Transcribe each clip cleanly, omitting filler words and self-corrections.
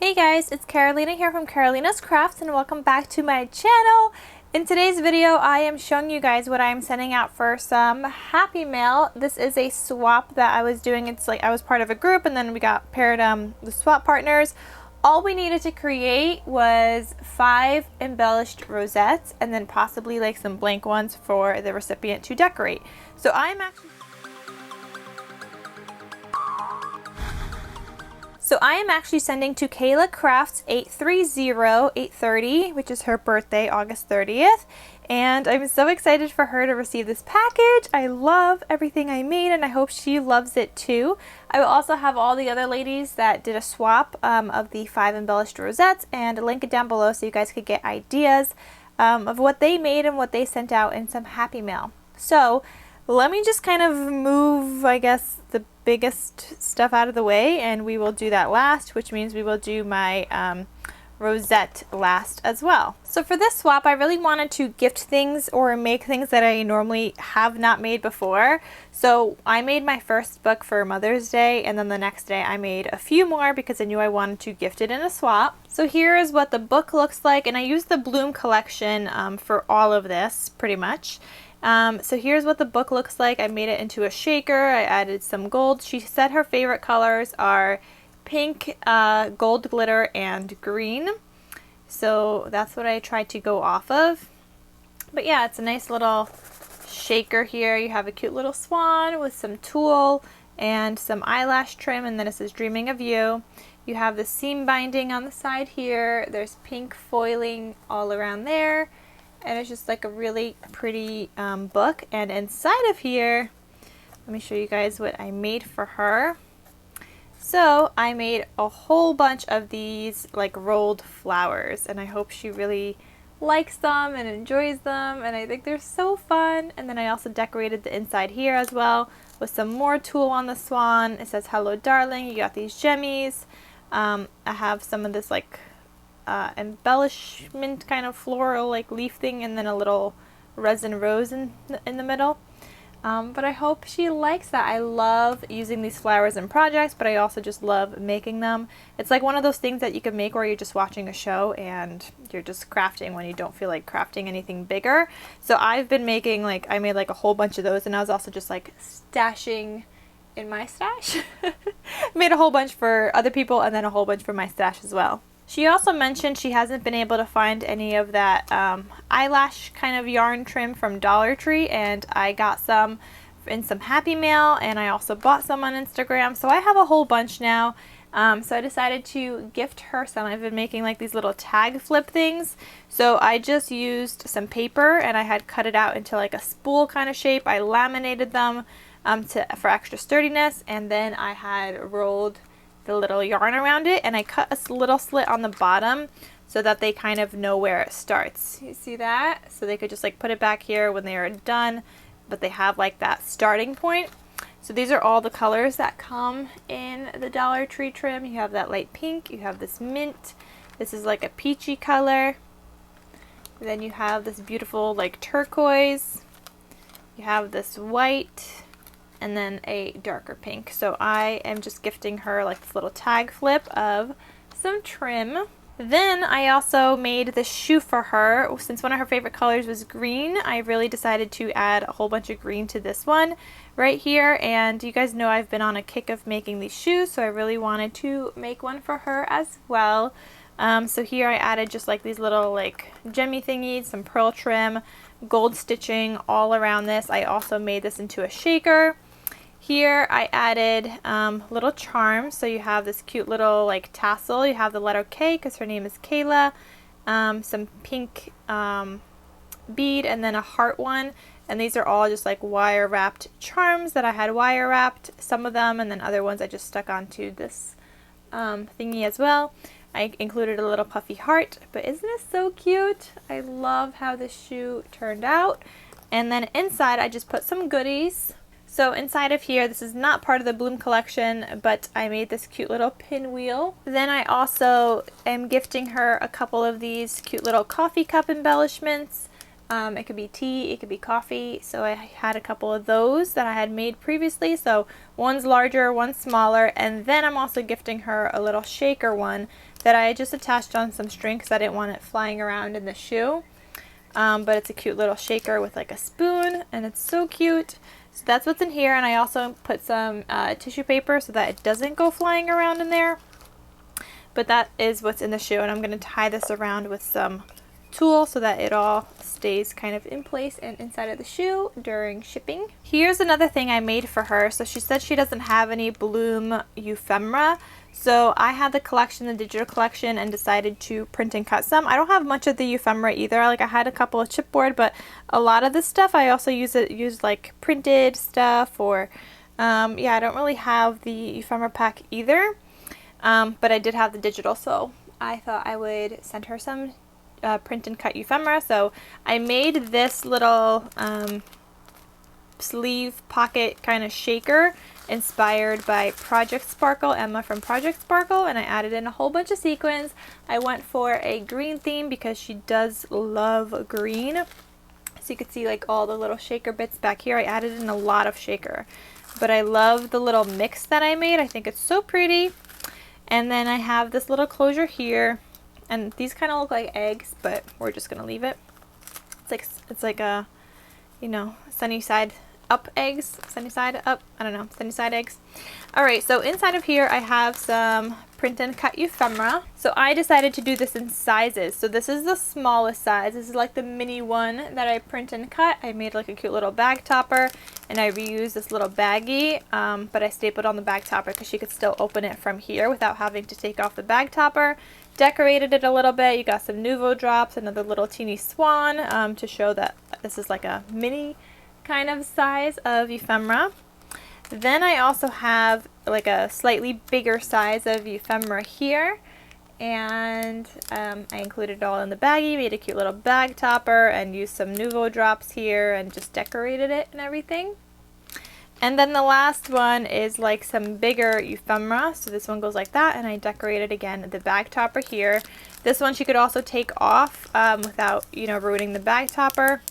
Hey guys, it's Karolina here from KarolinasKrafts and welcome back to my channel. In today's video, I am showing you guys what I'm sending out for some Happy Mail. This is a swap that I was doing. It's like I was part of a group and then we got paired the swap partners. All we needed to create was 5 embellished rosettes and then possibly like some blank ones for the recipient to decorate. So I am actually sending to KaylaKrafts830, which is her birthday, August 30th. And I'm so excited for her to receive this package. I love everything I made and I hope she loves it too. I will also have all the other ladies that did a swap of the 5 embellished rosettes and link it down below so you guys could get ideas of what they made and what they sent out in some Happy Mail. So let me just kind of move, I guess, the biggest stuff out of the way, and we will do that last, which means we will do my rosette last as well. So for this swap, I really wanted to gift things or make things that I normally have not made before. So I made my first book for Mother's Day, and then the next day I made a few more because I knew I wanted to gift it in a swap. So here is what the book looks like, and I used the Bloom collection for all of this, pretty much. So here's what the book looks like. I made it into a shaker. I added some gold. She said her favorite colors are pink, gold glitter, and green. So that's what I tried to go off of. But yeah, it's a nice little shaker here. You have a cute little swan with some tulle and some eyelash trim, and then it says Dreaming of You. You have the seam binding on the side here. There's pink foiling all around there. And it's just like a really pretty book. And inside of here, let me show you guys what I made for her. So I made a whole bunch of these like rolled flowers, and I hope she really likes them and enjoys them, and I think they're so fun. And then I also decorated the inside here as well with some more tulle on the swan. It says hello darling. You got these gemmies. I have some of this like embellishment kind of floral like leaf thing, and then a little resin rose in the middle. But I hope she likes that. I love using these flowers in projects, but I also just love making them. It's like one of those things that you can make where you're just watching a show and you're just crafting when you don't feel like crafting anything bigger. So I've been making I made like a whole bunch of those, and I was also just like stashing in my stash. Made a whole bunch for other people and then a whole bunch for my stash as well. She also mentioned she hasn't been able to find any of that eyelash kind of yarn trim from Dollar Tree, and I got some in some Happy Mail, and I also bought some on Instagram, so I have a whole bunch now. So I decided to gift her some. I've been making like these little tag flip things, so I just used some paper and I had cut it out into like a spool kind of shape. I laminated them for extra sturdiness, and then I had rolled the little yarn around it, and I cut a little slit on the bottom so that they kind of know where it starts. You see that? So they could just like put it back here when they are done, but they have like that starting point. So these are all the colors that come in the Dollar Tree trim. You have that light pink, you have this mint, this is like a peachy color, then you have this beautiful like turquoise, you have this white, and then a darker pink. So I am just gifting her like this little tag flip of some trim. Then I also made this shoe for her. Since one of her favorite colors was green, I really decided to add a whole bunch of green to this one right here. And you guys know I've been on a kick of making these shoes, so I really wanted to make one for her as well. So here I added just like these little like gemmy thingies, some pearl trim, gold stitching all around this. I also made this into a shaker. Here I added little charms, so you have this cute little like tassel. You have the letter K because her name is Kayla, some pink bead, and then a heart one. And these are all just like wire wrapped charms that I had wire wrapped, some of them, and then other ones I just stuck onto this thingy as well. I included a little puffy heart, but isn't it so cute? I love how this shoe turned out. And then inside I just put some goodies. So inside of here, this is not part of the Bloom collection, but I made this cute little pinwheel. Then I also am gifting her a couple of these cute little coffee cup embellishments. It could be tea, it could be coffee, so I had a couple of those that I had made previously. So one's larger, one's smaller, and then I'm also gifting her a little shaker one that I just attached on some string because I didn't want it flying around in the shoe. But it's a cute little shaker with like a spoon, and it's so cute. So that's what's in here, and I also put some tissue paper so that it doesn't go flying around in there. But that is what's in the shoe, and I'm going to tie this around with some tulle so that it all stays kind of in place and inside of the shoe during shipping. Here's another thing I made for her. So she said she doesn't have any bloom ephemera, so I had the collection, the digital collection, and decided to print and cut some. I don't have much of the ephemera either. Like, I had a couple of chipboard, but a lot of this stuff I also use like printed stuff, or yeah, I don't really have the ephemera pack either, but I did have the digital, so I thought I would send her some print and cut ephemera. So I made this little sleeve pocket kind of shaker inspired by Project Sparkle, Emma from Project Sparkle, and I added in a whole bunch of sequins. I went for a green theme because she does love green. So you can see like all the little shaker bits back here. I added in a lot of shaker, but I love the little mix that I made. I think it's so pretty. And then I have this little closure here, and these kind of look like eggs, but we're just gonna leave it. It's like a, you know, sunny side up eggs, sunny side up, I don't know, sunny side eggs. All right, so inside of here I have some print and cut ephemera. So I decided to do this in sizes. So this is the smallest size. This is like the mini one that I print and cut. I made like a cute little bag topper, and I reused this little baggie, but I stapled on the bag topper because she could still open it from here without having to take off the bag topper. Decorated it a little bit. You got some Nouveau drops, another little teeny swan, to show that this is like a mini kind of size of ephemera. Then I also have like a slightly bigger size of ephemera here, and I included it all in the baggie, made a cute little bag topper, and used some Nouveau drops here and just decorated it and everything. And then the last one is like some bigger ephemera, so this one goes like that, and I decorated again the bag topper here. This one she could also take off without, you know, ruining the bag topper,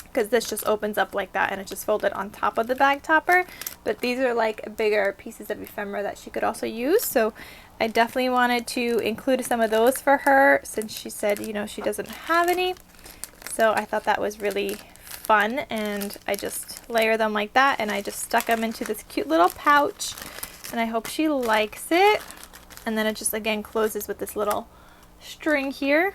because this just opens up like that and it's just folded on top of the bag topper. But these are like bigger pieces of ephemera that she could also use, so I definitely wanted to include some of those for her since she said, you know, she doesn't have any. So I thought that was really fun, and I just layer them like that, and I just stuck them into this cute little pouch, and I hope she likes it. And then it just again closes with this little string here.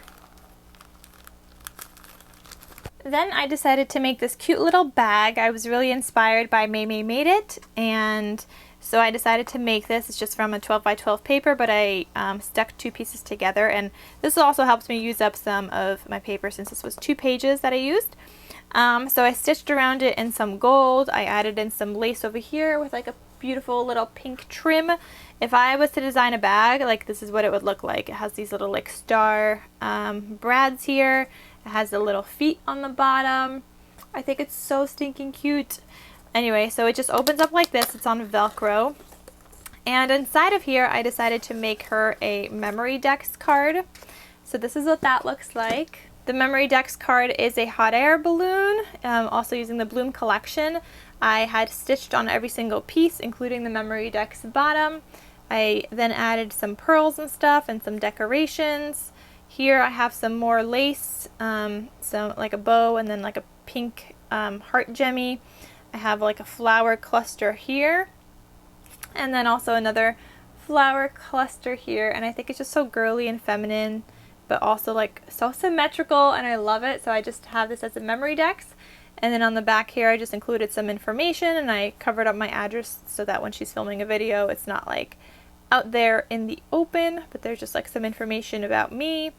Then I decided to make this cute little bag. I was really inspired by May Made It, and so I decided to make this. It's just from a 12 by 12 paper, but I stuck two pieces together, and this also helps me use up some of my paper since this was 2 pages that I used. So I stitched around it in some gold. I added in some lace over here with like a beautiful little pink trim. If I was to design a bag, like this is what it would look like. It has these little like star brads here. It has the little feet on the bottom. I think it's so stinking cute. Anyway, so it just opens up like this. It's on Velcro. And inside of here, I decided to make her a memory decks card. So this is what that looks like. The memory decks card is a hot air balloon, also using the Bloom collection. I had stitched on every single piece, including the memory decks bottom. I then added some pearls and stuff and some decorations. Here I have some more lace, so like a bow and then like a pink heart gemmy. I have like a flower cluster here, and then also another flower cluster here, and I think it's just so girly and feminine, but also like so symmetrical, and I love it. So I just have this as a memory decks. And then on the back here I just included some information, and I covered up my address so that when she's filming a video it's not like out there in the open, but there's just like some information about me.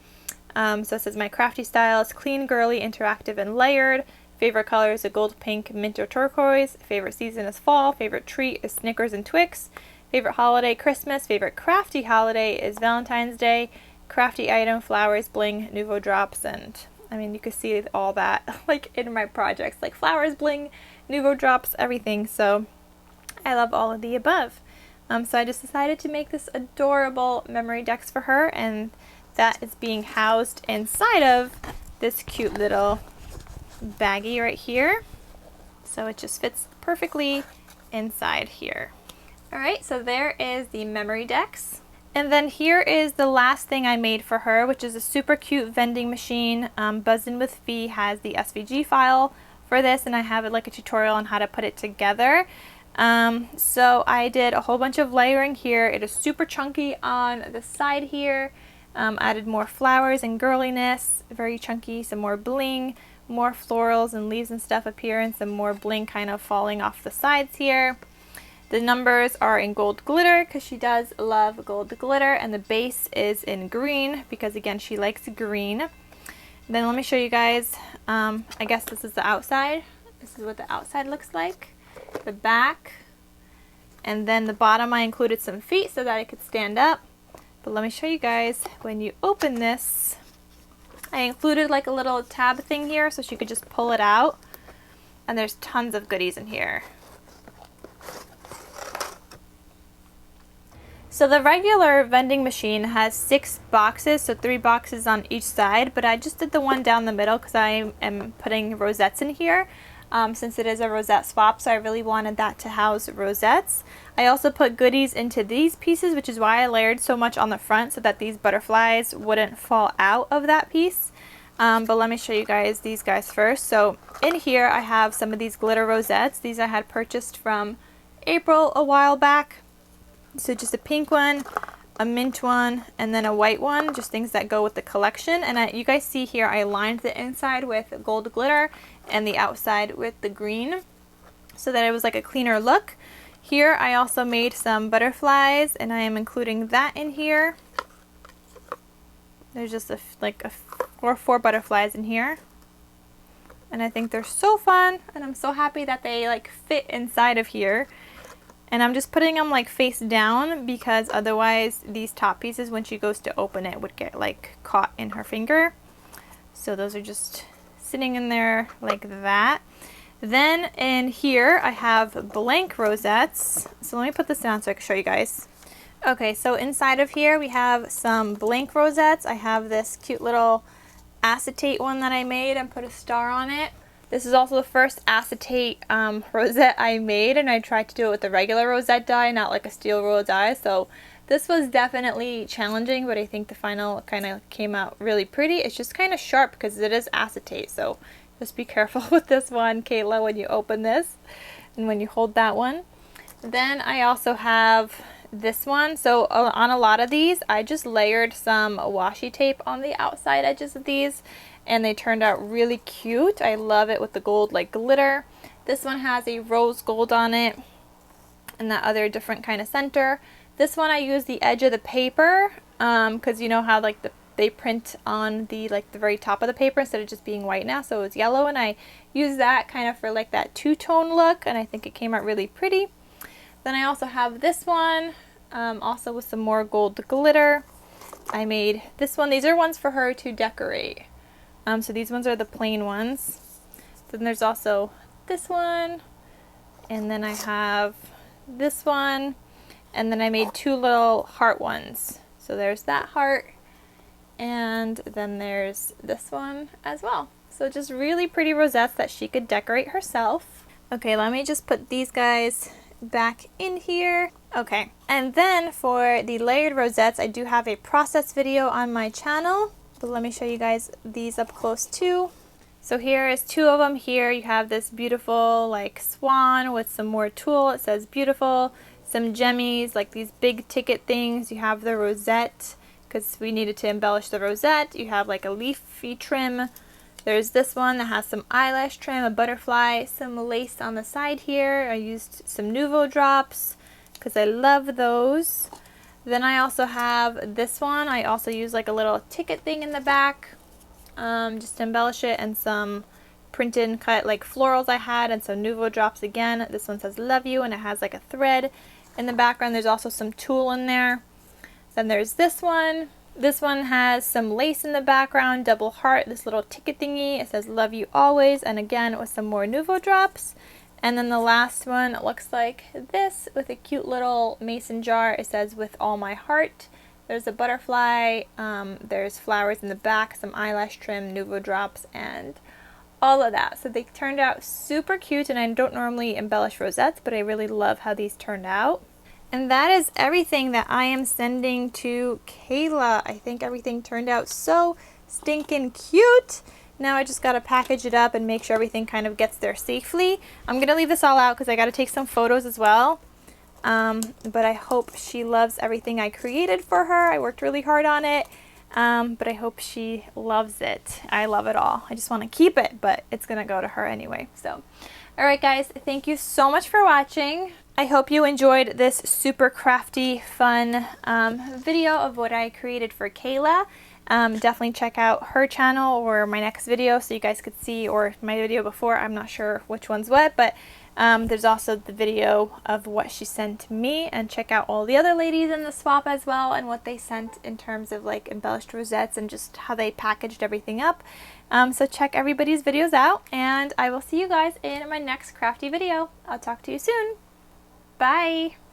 So it says my crafty style is clean, girly, interactive, and layered. Favorite color is a gold, pink, mint, or turquoise. Favorite season is fall. Favorite treat is Snickers and Twix. Favorite holiday, Christmas. Favorite crafty holiday is Valentine's Day. Crafty item, flowers, bling, Nouveau drops, and I mean you can see all that like in my projects, like flowers, bling, Nouveau drops, everything. So I love all of the above. So I just decided to make this adorable memory decks for her, and that is being housed inside of this cute little baggie right here. So it just fits perfectly inside here. Alright, so there is the memory decks. And then here is the last thing I made for her, which is a super cute vending machine. Buzzin' with Fee has the SVG file for this, and I have it like a tutorial on how to put it together. So I did a whole bunch of layering here. It is super chunky on the side here. Added more flowers and girliness, very chunky, some more bling, more florals and leaves and stuff up here, and some more bling kind of falling off the sides here. The numbers are in gold glitter because she does love gold glitter, and the base is in green because again she likes green. Then let me show you guys, I guess this is the outside. This is what the outside looks like. The back, and then the bottom I included some feet so that it could stand up. But let me show you guys when you open this. I included like a little tab thing here so she could just pull it out, and there's tons of goodies in here. So the regular vending machine has 6 boxes, so 3 boxes on each side, but I just did the one down the middle because I am putting rosettes in here. Since it is a rosette swap, so I really wanted that to house rosettes. I also put goodies into these pieces, which is why I layered so much on the front so that these butterflies wouldn't fall out of that piece. But let me show you guys these guys first. So in here I have some of these glitter rosettes. These I had purchased from April a while back. So just a pink one, a mint one, and then a white one, just things that go with the collection. And you guys see here I lined the inside with gold glitter and the outside with the green so that it was like a cleaner look. Here I also made some butterflies, and I am including that in here. There's just four butterflies in here, and I think they're so fun, and I'm so happy that they like fit inside of here. And I'm just putting them like face down because otherwise these top pieces, when she goes to open it, would get like caught in her finger. So those are just sitting in there like that. Then in here I have blank rosettes. So let me put this down so I can show you guys. Okay, so inside of here we have some blank rosettes. I have this cute little acetate one that I made and put a star on it. This is also the first acetate rosette I made, and I tried to do it with the regular rosette die, not like a steel roll die. So this was definitely challenging, but I think the final kind of came out really pretty. It's just kind of sharp because it is acetate, so just be careful with this one, Kayla, when you open this and when you hold that one. Then I also have this one. So on a lot of these, I just layered some washi tape on the outside edges of these, and they turned out really cute. I love it with the gold like glitter. This one has a rose gold on it and that other different kind of center. This one I used the edge of the paper because you know how like they print on the very top of the paper instead of just being white now, so it was yellow, and I used that kind of for like that two-tone look, and I think it came out really pretty. Then I also have this one also with some more gold glitter. I made this one. These are ones for her to decorate. So these ones are the plain ones. Then there's also this one, and then I have this one, and then I made 2 little heart ones. So there's that heart, and then there's this one as well. So just really pretty rosettes that she could decorate herself. Okay, let me just put these guys back in here. Okay, and then for the layered rosettes, I do have a process video on my channel. But let me show you guys these up close too. So here is 2 of them. Here you have this beautiful like swan with some more tulle. It says beautiful. Some gemmies, like these big ticket things. You have the rosette because we needed to embellish the rosette. You have like a leafy trim. There's this one that has some eyelash trim, a butterfly, some lace on the side here. I used some Nouveau drops because I love those. Then I also have this one. I also use like a little ticket thing in the back just to embellish it, and some print and cut like florals I had, and some Nouveau drops again. This one says love you, and it has like a thread in the background. There's also some tulle in there. Then there's this one. This one has some lace in the background, double heart, this little ticket thingy. It says love you always, and again with some more Nouveau drops. And then the last one looks like this with a cute little mason jar. It says with all my heart. There's a butterfly, there's flowers in the back, some eyelash trim, Nouveau drops, and all of that. So they turned out super cute, and I don't normally embellish rosettes, but I really love how these turned out. And that is everything that I am sending to Kayla. I think everything turned out so stinking cute. Now I just got to package it up and make sure everything kind of gets there safely. I'm going to leave this all out because I got to take some photos as well. But I hope she loves everything I created for her. I worked really hard on it. But I hope she loves it. I love it all. I just want to keep it, but it's going to go to her anyway. So, alright guys, thank you so much for watching. I hope you enjoyed this super crafty, fun video of what I created for Kayla. Definitely check out her channel or my next video so you guys could see, or my video before, I'm not sure which one's what, but there's also the video of what she sent to me, and check out all the other ladies in the swap as well and what they sent in terms of like embellished rosettes and just how they packaged everything up. So check everybody's videos out, and I will see you guys in my next crafty video. I'll talk to you soon. Bye!